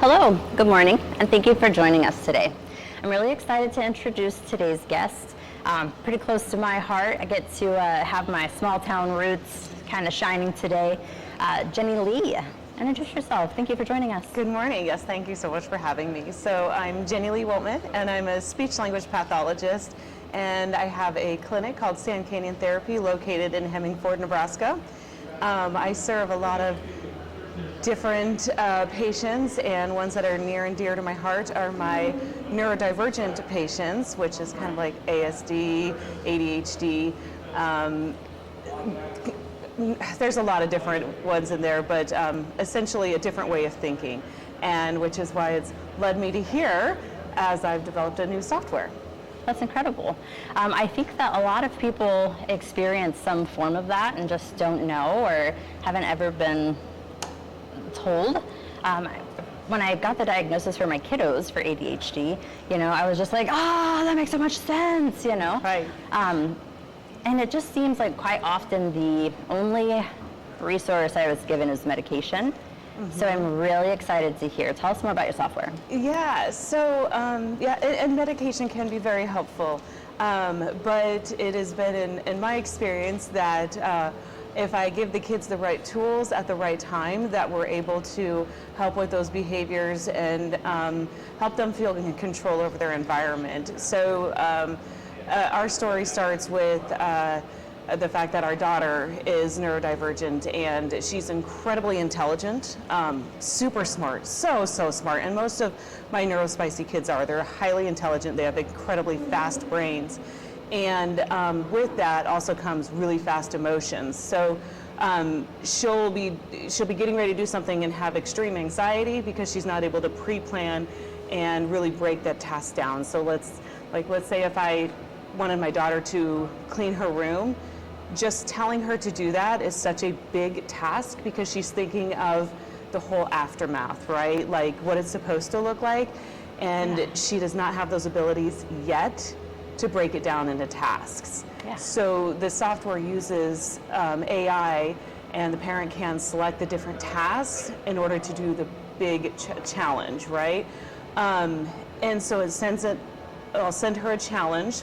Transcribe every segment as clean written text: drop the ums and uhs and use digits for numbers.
Hello, good morning, and thank you for joining us today. I'm really excited to introduce today's guest. Pretty close to my heart. I get to have my small town roots kind of shining today. Jenilee, introduce yourself. Thank you for joining us. Good morning. Yes, thank you so much for having me. So I'm Jenilee Woltman, and I'm a speech-language pathologist, and I have a clinic called Sand Canyon Therapy located in Hemingford, Nebraska. I serve a lot of different patients, and ones that are near and dear to my heart are my neurodivergent patients, which is kind of like ASD, ADHD. There's a lot of different ones in there, but essentially a different way of thinking, and which is why it's led me to here as I've developed a new software. That's incredible. I think that a lot of people experience some form of that and just don't know or haven't ever been told. When I got the diagnosis for my kiddos for ADHD, I was just like, that makes so much sense, Right. And it just seems like quite often the only resource I was given is medication. Mm-hmm. So I'm really excited to hear. Tell us more about your software. Yeah, so and medication can be very helpful, but it has been in my experience that if I give the kids the right tools at the right time, that we're able to help with those behaviors and help them feel in control over their environment. So our story starts with the fact that our daughter is neurodivergent, and she's incredibly intelligent, super smart, so smart. And most of my Neuro-Spicy kids are. They're highly intelligent. They have incredibly fast brains. And with that also comes really fast emotions. So she'll be getting ready to do something and have extreme anxiety because she's not able to pre-plan and really break that task down. So let's say if I wanted my daughter to clean her room, just telling her to do that is such a big task because she's thinking of the whole aftermath, right? Like what it's supposed to look like. And she does not have those abilities yet to break it down into tasks. Yeah. So the software uses AI, and the parent can select the different tasks in order to do the big challenge, right? And so I'll send her a challenge,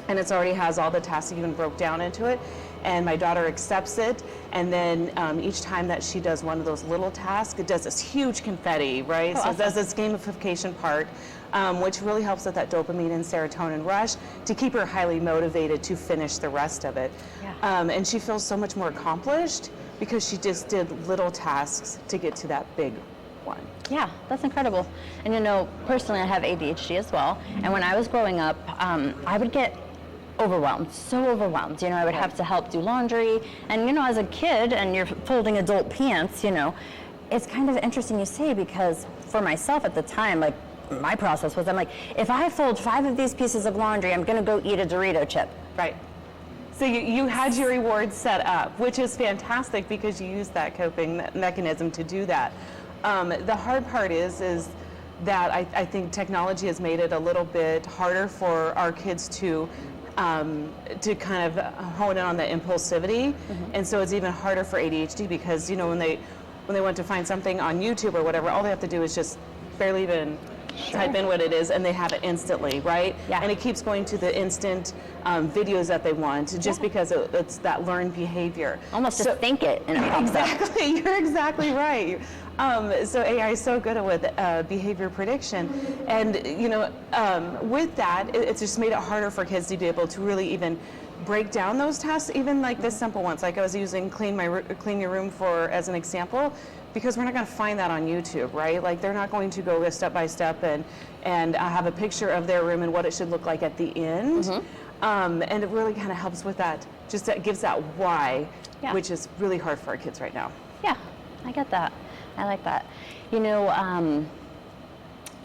and it already has all the tasks even broke down into it, and my daughter accepts it, and then each time that she does one of those little tasks, it does this huge confetti, right? Oh, so awesome. it does this gamification part, which really helps with that dopamine and serotonin rush to keep her highly motivated to finish the rest of it. Yeah. And she feels so much more accomplished because she just did little tasks to get to that big one. Yeah, that's incredible. And personally I have ADHD as well, and when I was growing up, I would get overwhelmed, so overwhelmed. I would have to help do laundry, and as a kid and you're folding adult pants, it's kind of interesting you say, because for myself at the time, like my process was, I'm like, if I fold 5 of these pieces of laundry, I'm gonna go eat a Dorito chip. Right. So you had your reward set up, which is fantastic because you use that coping mechanism to do that. The hard part is that I think technology has made it a little bit harder for our kids to kind of hone in on the impulsivity. Mm-hmm. And so it's even harder for ADHD because, when they want to find something on YouTube or whatever, all they have to do is just barely even type in what it is, and they have it instantly, right? Yeah. And it keeps going to the instant videos that they want, just because it's that learned behavior. Almost just think it and it pops up. Exactly, you're exactly right. So AI is so good with behavior prediction, and with that, it's just made it harder for kids to be able to really even break down those tasks, even like the simple ones. Like I was using clean your room as an example, because we're not going to find that on YouTube, right? Like they're not going to go step by step and have a picture of their room and what it should look like at the end. Mm-hmm. And it really kind of helps with that. Just that gives that why, which is really hard for our kids right now. Yeah, I get that. I like that.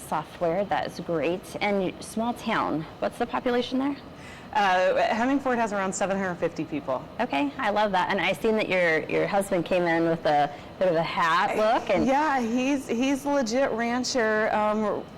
Software, that is great. And small town, what's the population there? Hemingford has around 750 people. Okay, I love that. And I seen that your husband came in with a bit of a hat look. And yeah, he's legit rancher,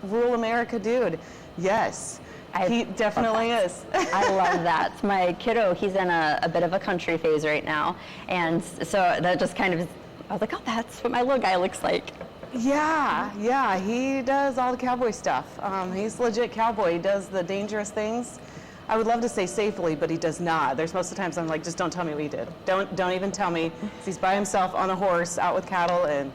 rural America dude. Yes. He definitely is. I love that. My kiddo, he's in a bit of a country phase right now. And so that just kind of, I was like, oh, that's what my little guy looks like. Yeah, he does all the cowboy stuff. He's legit cowboy. He does the dangerous things. I would love to say safely, but he does not. There's most of the times I'm like, just don't tell me what he did. Don't even tell me. He's by himself on a horse out with cattle, and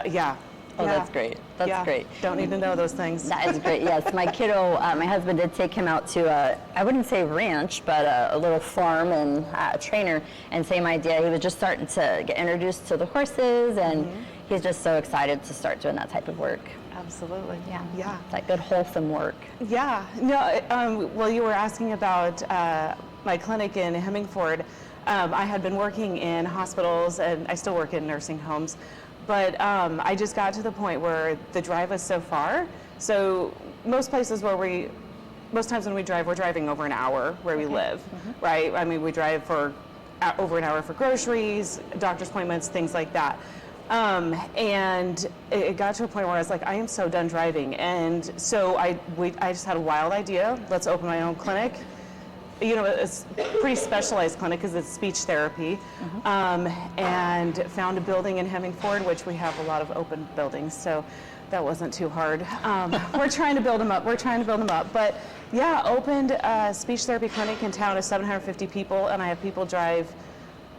yeah. Oh, that's great. That's great. Don't need to know those things. That is great. Yes, my kiddo, my husband did take him out to I wouldn't say ranch, but a little farm and a trainer, and same idea. He was just starting to get introduced to the horses, and he's just so excited to start doing that type of work. Absolutely. Yeah. It's like good wholesome work. Yeah. No. Well, you were asking about my clinic in Hemingford. I had been working in hospitals, and I still work in nursing homes. But I just got to the point where the drive was so far. So most times when we drive, we're driving over an hour where we live, right? I mean, we drive for over an hour for groceries, doctor's appointments, things like that. And it got to a point where I was like, I am so done driving. And so I just had a wild idea. Let's open my own clinic. You know, it's a pretty specialized clinic because it's speech therapy, and found a building in Hemingford, which we have a lot of open buildings, so that wasn't too hard. We're trying to build them up. But yeah, opened a speech therapy clinic in town of 750 people, and I have people drive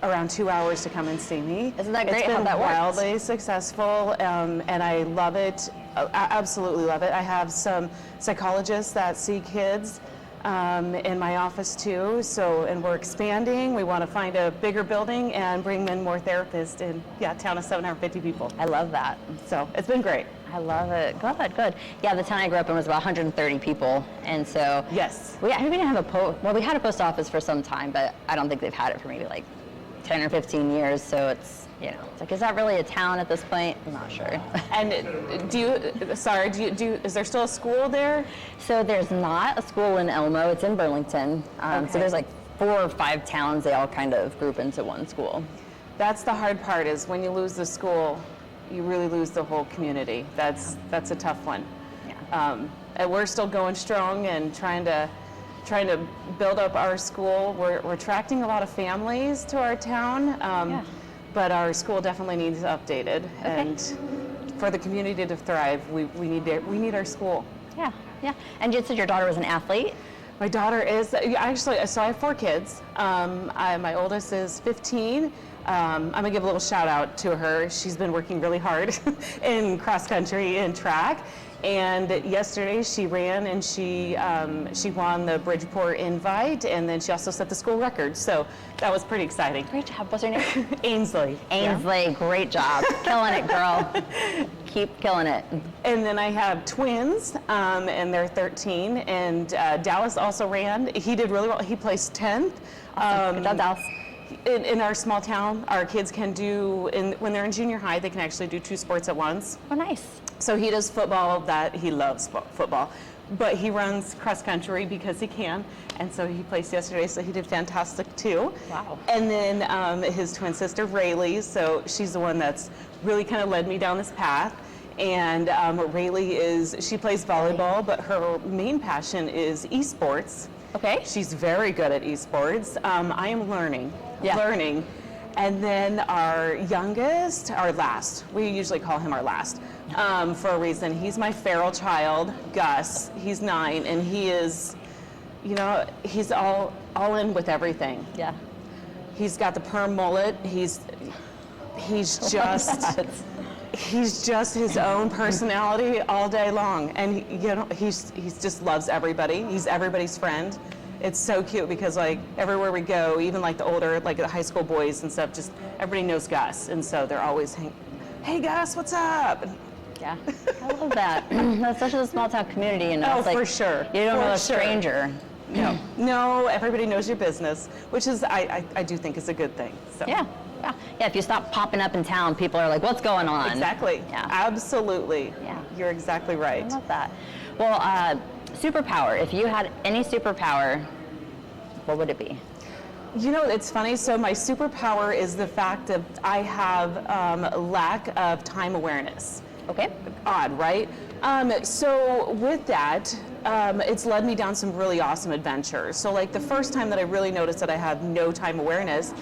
around 2 hours to come and see me. Isn't that great? It's been how that works? wildly successful, and I love it. I absolutely love it. I have some psychologists that see kids in my office too. So, and we're expanding. We want to find a bigger building and bring in more therapists in, town of 750 people. I love that. So it's been great. I love it. Good. Yeah, the town I grew up in was about 130 people, and so yes, we didn't have we had a post office for some time, but I don't think they've had it for maybe like 10 or 15 years. So it's it's like, is that really a town at this point? I'm not sure. And is there still a school there? So there's not a school in Elmo. It's in Burlington. So there's like 4 or 5 towns. They all kind of group into one school. That's the hard part, is when you lose the school, you really lose the whole community. That's a tough one. Yeah. And we're still going strong and trying to build up our school. We're attracting a lot of families to our town, but our school definitely needs updated. And for the community to thrive, we need our school. Yeah. And you said your daughter was an athlete? My daughter is, actually, so I have 4 kids. My oldest is 15. I'm gonna give a little shout out to her. She's been working really hard in cross country and track. And yesterday she ran and she won the Bridgeport invite, and then she also set the school record. So that was pretty exciting. Great job. What's her name? Ainsley. Ainsley, great job. Killing it, girl. Keep killing it. And then I have twins, and they're 13. And Dallas also ran. He did really well. He placed 10th. Awesome. Good job, Dallas. In our small town, our kids can do, when they're in junior high, they can actually do 2 sports at once. Oh, nice. So he does football, he loves football, but he runs cross country because he can, and so he placed yesterday, so he did fantastic too. Wow. And then his twin sister, Rayleigh, so she's the one that's really kind of led me down this path. And Rayleigh she plays volleyball, but her main passion is esports. Okay. She's very good at esports. I am learning. And then our youngest, our last, we usually call him our last, for a reason. He's my feral child, Gus. He's 9, and he is, he's all in with everything. Yeah. He's got the perm mullet. He's just his own personality all day long, and he just loves everybody. He's everybody's friend. It's so cute because like everywhere we go, even like the older, like the high school boys and stuff, just everybody knows Gus, and so they're always hey Gus, what's up? Yeah, I love that. That's such a small town community, and it's like, for sure. You don't know a stranger. No, everybody knows your business, which is I do think is a good thing. So. Yeah. If you stop popping up in town, people are like, what's going on? Exactly. Yeah. Absolutely. Yeah. You're exactly right. I love that. Well, superpower. If you had any superpower, what would it be? It's funny. So my superpower is the fact that I have lack of time awareness. Okay. Odd, right? So with that, it's led me down some really awesome adventures. So like the first time that I really noticed that I have no time awareness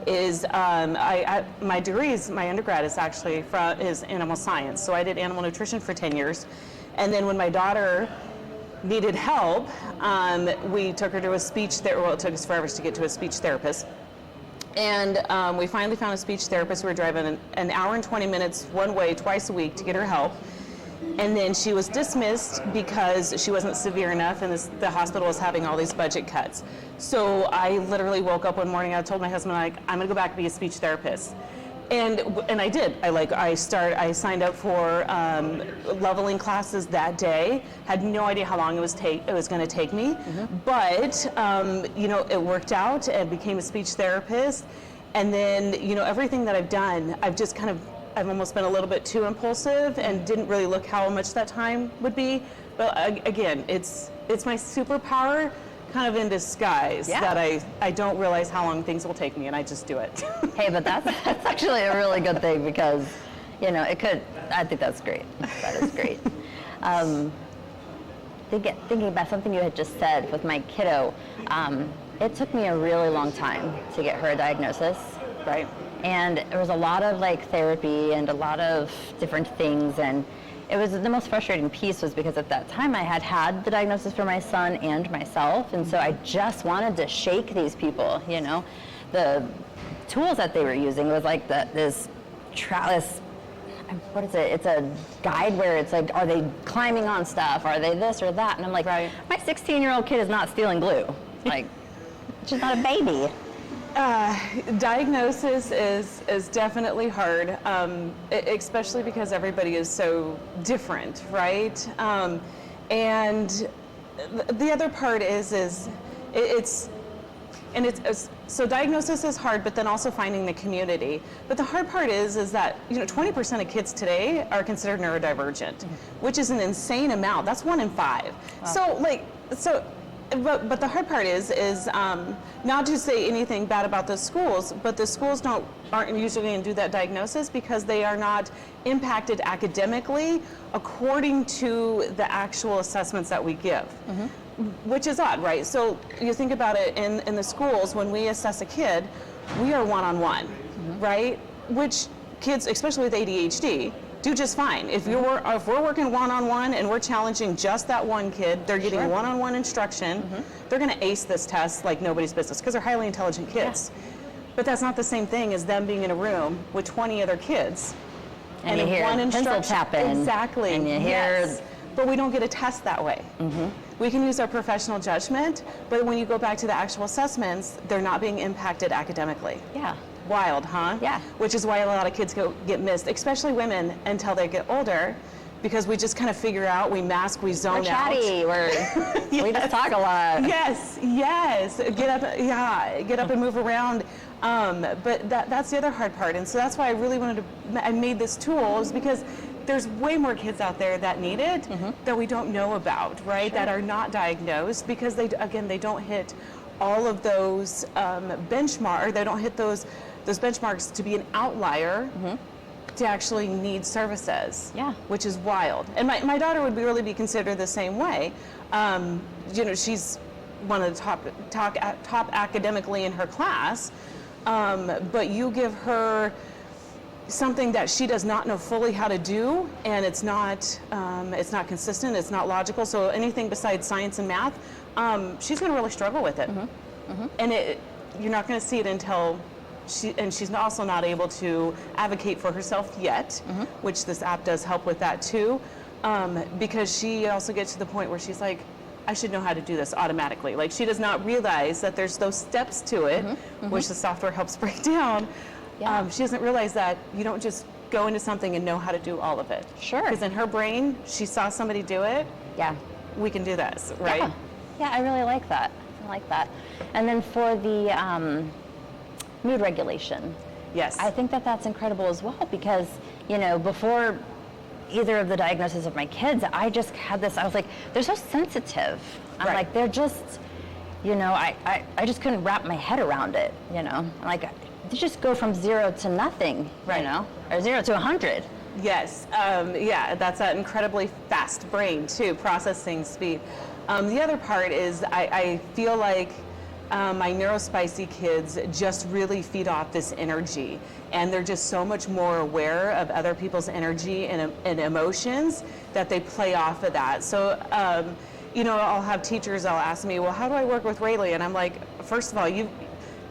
is my degrees, my undergrad is actually is animal science. So I did animal nutrition for 10 years. And then when my daughter needed help, we took her to a speech therapist. Well, it took us forever to get to a speech therapist. And we finally found a speech therapist. We were driving an hour and 20 minutes one way twice a week to get her help. And then she was dismissed because she wasn't severe enough, and the hospital was having all these budget cuts. So I literally woke up one morning. I told my husband, I'm going to go back and be a speech therapist. And I did. I signed up for leveling classes that day. Had no idea how long it was going to take me, but it worked out and became a speech therapist. And then everything that I've done, I've almost been a little bit too impulsive and didn't really look how much that time would be. But again, it's my superpower kind of in disguise that I don't realize how long things will take me, and I just do it. Hey, but that's actually a really good thing, because I think that's great. That is great. Thinking about something you had just said with my kiddo, it took me a really long time to get her a diagnosis. Right. And there was a lot of therapy and a lot of different things, and it was the most frustrating piece was because at that time I had the diagnosis for my son and myself, and so I just wanted to shake these people. The tools that they were using was this what is it? It's a guide where it's are they climbing on stuff? Are they this or that? And I'm like, right. My 16-year-old kid is not stealing glue. She's not a baby. Diagnosis is definitely hard, especially because everybody is so different, right? And the other part so diagnosis is hard, but then also finding the community. But the hard part is that 20% of kids today are considered neurodivergent, which is an insane amount. That's 1 in 5. Wow. But the hard part is not to say anything bad about the schools, but the schools aren't usually going to do that diagnosis because they are not impacted academically according to the actual assessments that we give, which is odd, right? So you think about it in the schools, when we assess a kid, we are one-on-one, right? Which kids, especially with ADHD, do just fine. If we're working one-on-one and we're challenging just that one kid, they're getting one-on-one instruction, they're going to ace this test like nobody's business because they're highly intelligent kids. Yeah. But that's not the same thing as them being in a room with 20 other kids. And you hear one pencil tapping. Exactly. And you hear... Yes. But we don't get a test that way. We can use our professional judgment, but when you go back to the actual assessments, they're not being impacted academically. Yeah. Wild, huh? Yeah. Which is why a lot of kids get missed, especially women, until they get older, because we just kind of figure out, we mask, we zone out. We're chatty, we just talk a lot. Yes, get up and move around. But that's the other hard part, and so that's why I made this tool, is because there's way more kids out there that need it that we don't know about, right? That are not diagnosed because they don't hit all of those benchmarks. They don't hit those benchmarks to be an outlier to actually need services. Yeah. Which is wild. And my daughter would really be considered the same way. She's one of the top academically in her class, but you give her something that she does not know fully how to do, and it's not consistent, it's not logical. So anything besides science and math, she's going to really struggle with it. And you're not going to see it until she's also not able to advocate for herself yet, which this app does help with that too, because she also gets to the point where she's like, I should know how to do this automatically. Like, she does not realize that there's those steps to it, which the software helps break down. Yeah. She doesn't realize that you don't just go into something and know how to do all of it. Sure. Because in her brain, she saw somebody do it. Yeah. We can do this, right? Yeah, I really like that. And then for the mood regulation. Yes. I think that's incredible as well, because, before either of the diagnoses of my kids, I just had this, I was like, they're so sensitive. I'm like, they're just, I just couldn't wrap my head around it, Like, they just go from 0 to nothing, or 0 to 100. Yes, that's an incredibly fast brain too, processing speed. The other part is I feel like my Neuro-Spicy kids just really feed off this energy, and they're just so much more aware of other people's energy and emotions that they play off of that. So, you know, I'll have teachers, I'll ask me, well, how do I work with Rayleigh? And I'm like, first of all, you've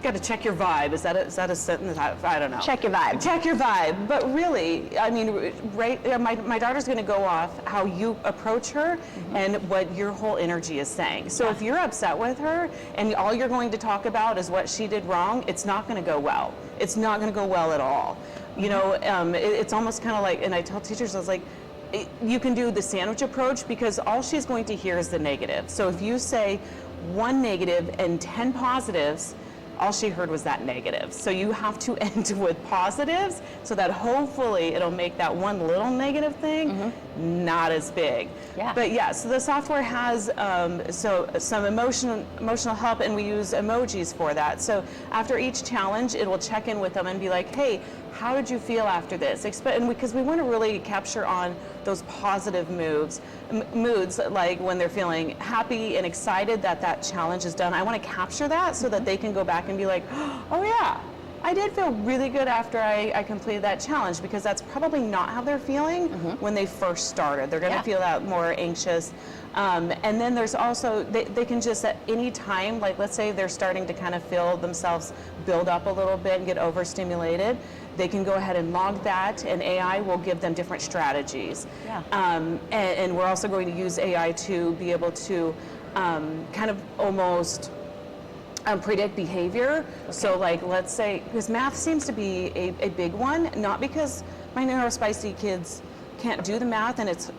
got to check your vibe. Is that a sentence? I don't know. Check your vibe. Check your vibe. But really, I mean, my daughter's going to go off how you approach her and what your whole energy is saying. So if you're upset with her and all you're going to talk about is what she did wrong, it's not going to go well. It's not going to go well at all. You know, it's almost kind of like, and I tell teachers, I was like, you can do the sandwich approach, because all she's going to hear is the negative. So if you say one negative and 10 positives, all she heard was that negative. So you have to end with positives so that hopefully it'll make that one little negative thing not as big. Yeah. But yeah, so the software has some emotional help, and we use emojis for that. So after each challenge, it will check in with them and be like, hey, how did you feel after this? And because we want to really capture on those positive moods, like when they're feeling happy and excited that that challenge is done. I want to capture that so that they can go back and be like, oh yeah, I did feel really good after I completed that challenge, because that's probably not how they're feeling when they first started. They're going to feel that more anxious. And then there's also, they can just at any time, like let's say they're starting to kind of feel themselves build up a little bit and get overstimulated, they can go ahead and log that, and AI will give them different strategies. Yeah. And we're also going to use AI to be able to kind of almost predict behavior. Okay. So like, let's say, because math seems to be a big one, not because my Neuro-Spicy kids can't do the math, and it's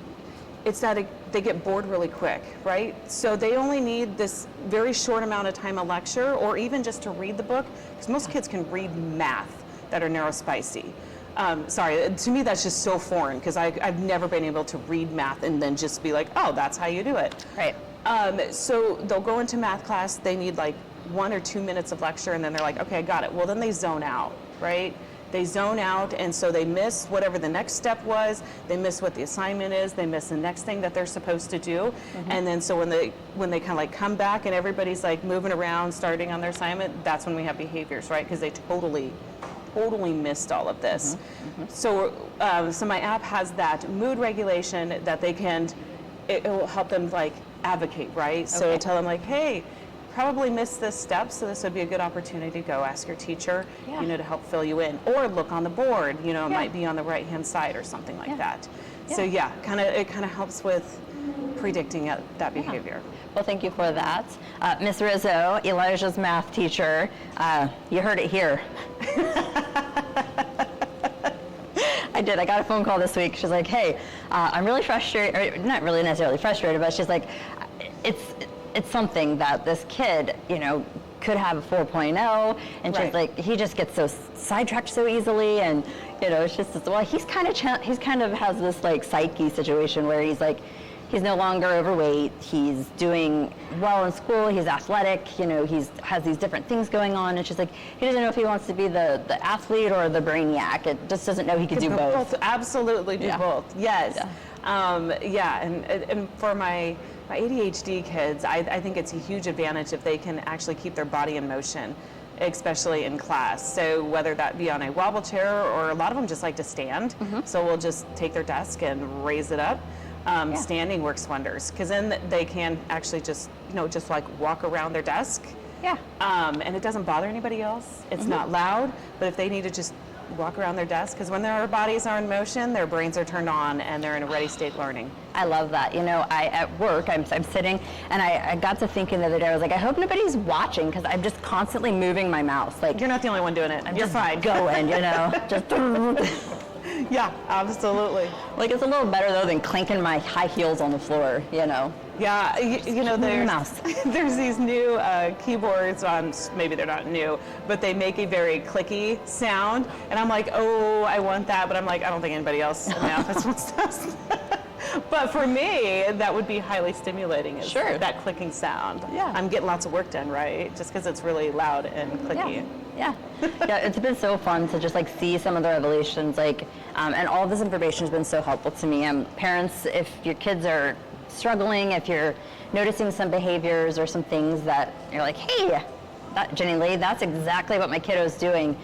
that they get bored really quick, right? So they only need this very short amount of time a lecture, or even just to read the book, because most kids can read math that are Neuro-Spicy. Sorry, to me that's just so foreign, because I've never been able to read math and then just be like, oh, that's how you do it. Right. So they'll go into math class, they need like 1 or 2 minutes of lecture, and then they're like, okay, I got it. Well, then they zone out, right? They zone out, and so they miss whatever the next step was, they miss what the assignment is, they miss the next thing that they're supposed to do. And then so when they kind of like come back and everybody's like moving around, starting on their assignment, that's when we have behaviors, right? Because they totally missed all of this. So my app has that mood regulation that they can, it will help them like advocate, right? So tell them like, hey, probably missed this step, so this would be a good opportunity to go ask your teacher, you know, to help fill you in, or look on the board, you know, it might be on the right hand side or something like that. So yeah, it kind of helps with predicting that behavior. Well, thank you for that. Ms. Rizzo, Elijah's math teacher, you heard it here. I did. I got a phone call this week. She's like, hey, I'm really frustrated, or not really necessarily frustrated, but she's like, it's something that this kid, you know, could have a 4.0, and she's like, he just gets so sidetracked so easily, and you know, it's just, well, he's kind of has this like psyche situation where he's like, he's no longer overweight, he's doing well in school, he's athletic, you know, has these different things going on, and she's like, he doesn't know if he wants to be the athlete or the brainiac. It just doesn't know he could do both. Absolutely do both. Yes. And for my ADHD kids, I think it's a huge advantage if they can actually keep their body in motion, especially in class. So whether that be on a wobble chair, or a lot of them just like to stand, so we'll just take their desk and raise it up. Standing works wonders, because then they can actually just, you know, just like walk around their desk. Yeah. And it doesn't bother anybody else. It's not loud, but if they need to just walk around their desk, because when their bodies are in motion, their brains are turned on and they're in a ready state learning. I love that. You know, at work, I'm sitting, and I got to thinking the other day, I was like, I hope nobody's watching, because I'm just constantly moving my mouse. Like, you're not the only one doing it. You're fine. Going, you know, just. Yeah, absolutely. Like, it's a little better though than clinking my high heels on the floor, you know. Yeah, you know, there's these new keyboards on, maybe they're not new, but they make a very clicky sound, and I'm like, oh, I want that, but I'm like, I don't think anybody else in the office wants this. But for me, that would be highly stimulating, is that clicking sound. Yeah. I'm getting lots of work done, right? Just because it's really loud and clicky. Yeah. Yeah, it's been so fun to just like see some of the revelations, like, and all of this information has been so helpful to me. Parents, if your kids are struggling, if you're noticing some behaviors or some things that you're like, hey, Jenilee, that's exactly what my kiddo's doing.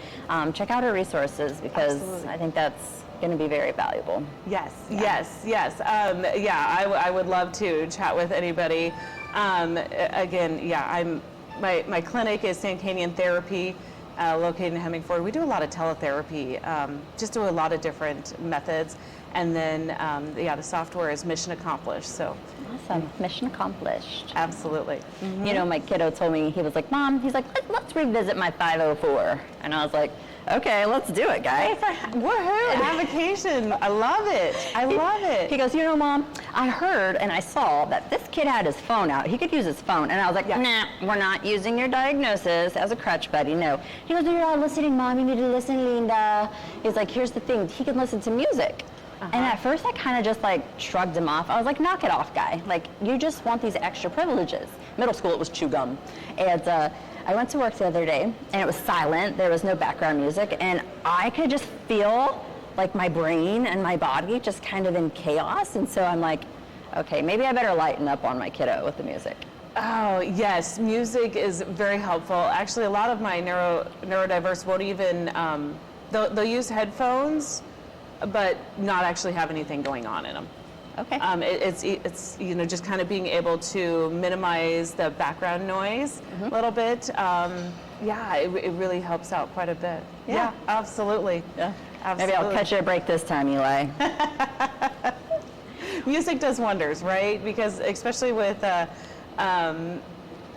Check out her resources because Absolutely. I think that's going to be very valuable. Yes, yes, yes. I would love to chat with anybody. Again, my clinic is Sankanian Therapy, located in Hemingford. We do a lot of teletherapy, just do a lot of different methods. And then, the software is mission accomplished. So Awesome. Mission accomplished. absolutely. You know, my kiddo told me, he was like, Mom, he's like, let's revisit my 504. And I was like, okay, let's do it, guy. Woohoo! Avocation. I love it. I love it. He goes, you know, Mom, I heard and I saw that this kid had his phone out. He could use his phone. And I was like, nah, we're not using your diagnosis as a crutch, buddy. No. He goes, you're not listening, Mom. You need to listen, Linda. He's like, here's the thing. He can listen to music. And at first I kind of just like shrugged him off. I was like, knock it off, guy. Like, you just want these extra privileges. Middle school, it was chew gum. And I went to work the other day and it was silent. There was no background music. And I could just feel like my brain and my body just kind of in chaos. And so I'm like, okay, maybe I better lighten up on my kiddo with the music. Oh, yes. Music is very helpful. Actually, a lot of my neurodiverse won't even, they'll use headphones, but not actually have anything going on in them. Okay. It's just kind of being able to minimize the background noise a little bit. It really helps out quite a bit. Yeah, absolutely. Yeah. Absolutely. Maybe I'll catch you a break this time, Eli. Music does wonders, right? Because especially with my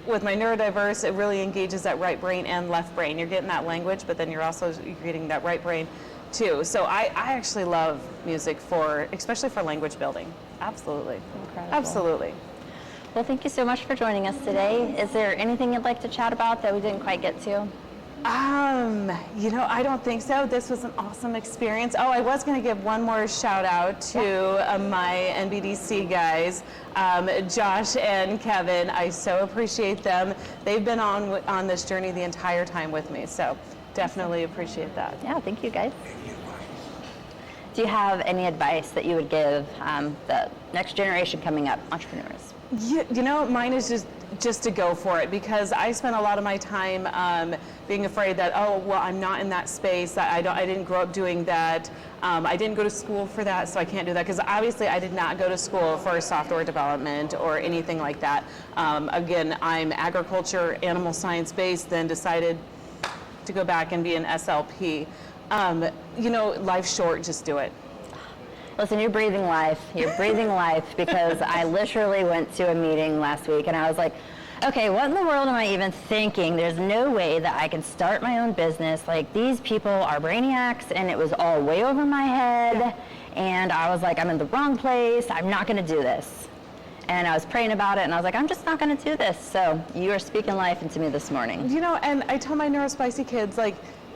neurodiverse, it really engages that right brain and left brain. You're getting that language, but then you're getting that right brain too. So I actually love music especially for language building. Absolutely. Incredible. Absolutely. Well, thank you so much for joining us today. Is there anything you'd like to chat about that we didn't quite get to? I don't think so. This was an awesome experience. Oh, I was going to give one more shout out to my NBDC guys, Josh and Kevin. I so appreciate them. They've been on this journey the entire time with me, so definitely appreciate that. Yeah, thank you, guys. Do you have any advice that you would give the next generation coming up, entrepreneurs? Mine is just to go for it, because I spent a lot of my time being afraid that, I'm not in that space. I didn't grow up doing that. I didn't go to school for that, so I can't do that. Because obviously I did not go to school for software development or anything like that. Again, I'm agriculture, animal science based, then decided to go back and be an SLP. Life's short, just do it. Listen, you're breathing life. You're breathing life, because I literally went to a meeting last week and I was like, okay, what in the world am I even thinking? There's no way that I can start my own business. Like, these people are brainiacs, and it was all way over my head. And I was like, I'm in the wrong place. I'm not going to do this. And I was praying about it, and I was like, I'm just not going to do this. So you are speaking life into me this morning. And I tell my Neuro-Spicy kids, like,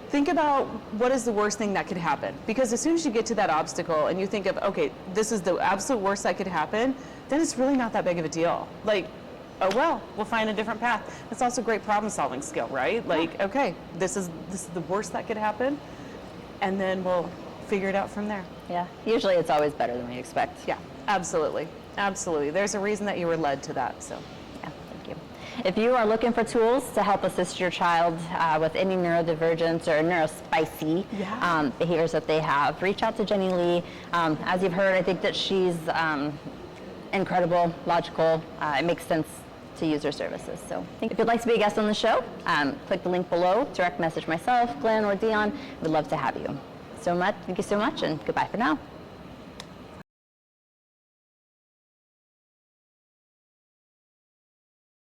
think about what is the worst thing that could happen. Because as soon as you get to that obstacle and you think of, okay, this is the absolute worst that could happen, then it's really not that big of a deal. Like, oh well, we'll find a different path. It's also a great problem-solving skill, right? Like, okay, this is the worst that could happen, and then we'll figure it out from there. Yeah, usually it's always better than we expect. Yeah, absolutely. Absolutely. There's a reason that you were led to that, so. Yeah, thank you. If you are looking for tools to help assist your child with any neurodivergence or neurospicy behaviors that they have, reach out to Jenilee. As you've heard, I think that she's incredible, logical. It makes sense to use her services. So if you'd like to be a guest on the show, click the link below, direct message myself, Glenn, or Dion. We'd love to have you. Thank you so much, and goodbye for now.